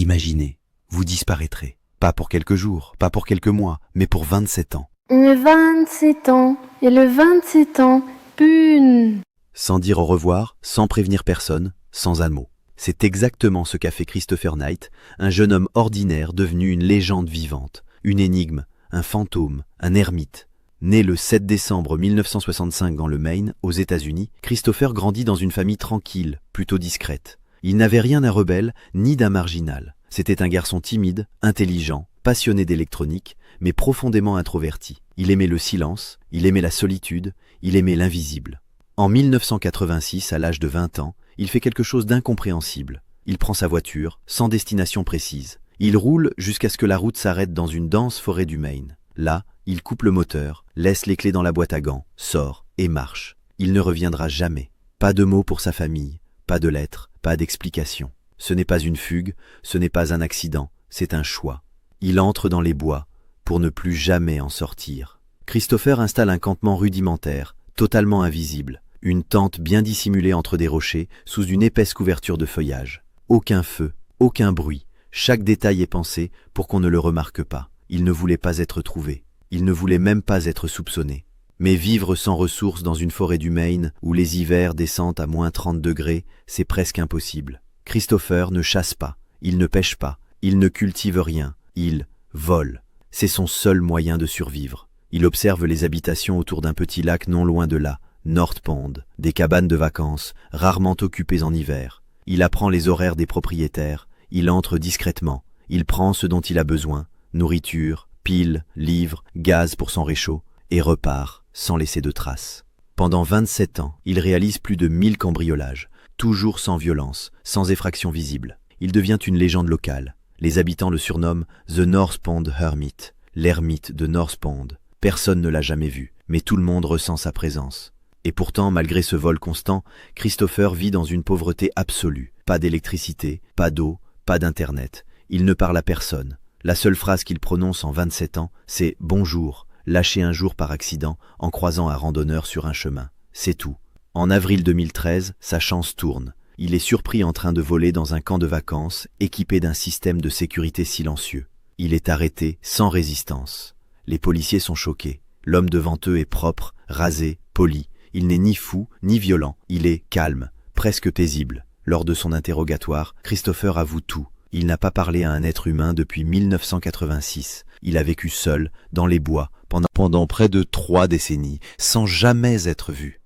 Imaginez, vous disparaîtrez. Pas pour quelques jours, pas pour quelques mois, mais pour 27 ans. Le 27 ans, et le 27 ans, pune. Sans dire au revoir, sans prévenir personne, sans un mot. C'est exactement ce qu'a fait Christopher Knight, un jeune homme ordinaire devenu une légende vivante, une énigme, un fantôme, un ermite. Né le 7 décembre 1965 dans le Maine, aux États-Unis, Christopher grandit dans une famille tranquille, plutôt discrète. Il n'avait rien d'un rebelle ni d'un marginal. C'était un garçon timide, intelligent, passionné d'électronique, mais profondément introverti. Il aimait le silence, il aimait la solitude, il aimait l'invisible. En 1986, à l'âge de 20 ans, il fait quelque chose d'incompréhensible. Il prend sa voiture, sans destination précise. Il roule jusqu'à ce que la route s'arrête dans une dense forêt du Maine. Là, il coupe le moteur, laisse les clés dans la boîte à gants, sort et marche. Il ne reviendra jamais. Pas de mots pour sa famille, pas de lettres, pas d'explication. Ce n'est pas une fugue, ce n'est pas un accident, c'est un choix. Il entre dans les bois pour ne plus jamais en sortir. Christopher installe un campement rudimentaire, totalement invisible. Une tente bien dissimulée entre des rochers, sous une épaisse couverture de feuillage. Aucun feu, aucun bruit. Chaque détail est pensé pour qu'on ne le remarque pas. Il ne voulait pas être trouvé. Il ne voulait même pas être soupçonné. Mais vivre sans ressources dans une forêt du Maine, où les hivers descendent à moins 30 degrés, c'est presque impossible. Christopher ne chasse pas, il ne pêche pas, il ne cultive rien, il vole. C'est son seul moyen de survivre. Il observe les habitations autour d'un petit lac non loin de là, North Pond, des cabanes de vacances, rarement occupées en hiver. Il apprend les horaires des propriétaires, il entre discrètement, il prend ce dont il a besoin, nourriture, piles, livres, gaz pour son réchaud, et repart sans laisser de traces. Pendant 27 ans, il réalise plus de 1000 cambriolages, toujours sans violence, sans effraction visible. Il devient une légende locale. Les habitants le surnomment The North Pond Hermit, l'ermite de North Pond. Personne ne l'a jamais vu, mais tout le monde ressent sa présence. Et pourtant, malgré ce vol constant, Christopher vit dans une pauvreté absolue. Pas d'électricité, pas d'eau, pas d'internet. Il ne parle à personne. La seule phrase qu'il prononce en 27 ans, c'est « bonjour », lâché un jour par accident en croisant un randonneur sur un chemin. C'est tout. En avril 2013, sa chance tourne. Il est surpris en train de voler dans un camp de vacances équipé d'un système de sécurité silencieux. Il est arrêté sans résistance. Les policiers sont choqués. L'homme devant eux est propre, rasé, poli. Il n'est ni fou, ni violent. Il est calme, presque paisible. Lors de son interrogatoire, Christopher avoue tout. Il n'a pas parlé à un être humain depuis 1986. Il a vécu seul, dans les bois, pendant près de 3 décennies, sans jamais être vu.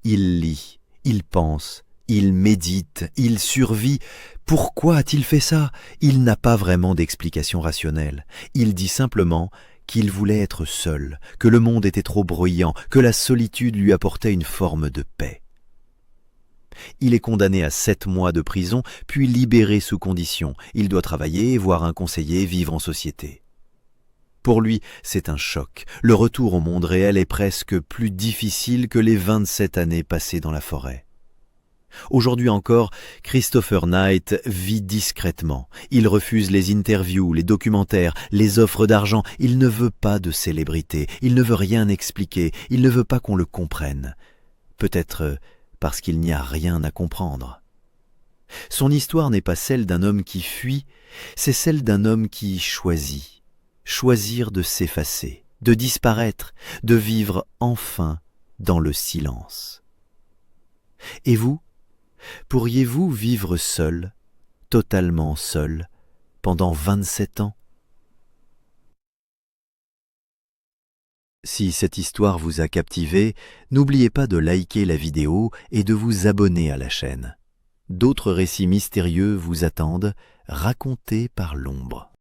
Il lit, il pense, il médite, il survit. Pourquoi a-t-il fait ça? Il n'a pas vraiment d'explication rationnelle. Il dit simplement qu'il voulait être seul, que le monde était trop bruyant, que la solitude lui apportait une forme de paix. Il est condamné à 7 mois de prison, puis libéré sous condition. Il doit travailler, voir un conseiller, vivre en société. Pour lui, c'est un choc. Le retour au monde réel est presque plus difficile que les 27 années passées dans la forêt. Aujourd'hui encore, Christopher Knight vit discrètement. Il refuse les interviews, les documentaires, les offres d'argent. Il ne veut pas de célébrité. Il ne veut rien expliquer. Il ne veut pas qu'on le comprenne. Peut-être parce qu'il n'y a rien à comprendre. Son histoire n'est pas celle d'un homme qui fuit, c'est celle d'un homme qui choisit. Choisir de s'effacer, de disparaître, de vivre enfin dans le silence. Et vous, pourriez-vous vivre seul, totalement seul, pendant 27 ans? Si cette histoire vous a captivé, n'oubliez pas de liker la vidéo et de vous abonner à la chaîne. D'autres récits mystérieux vous attendent, racontés par l'ombre.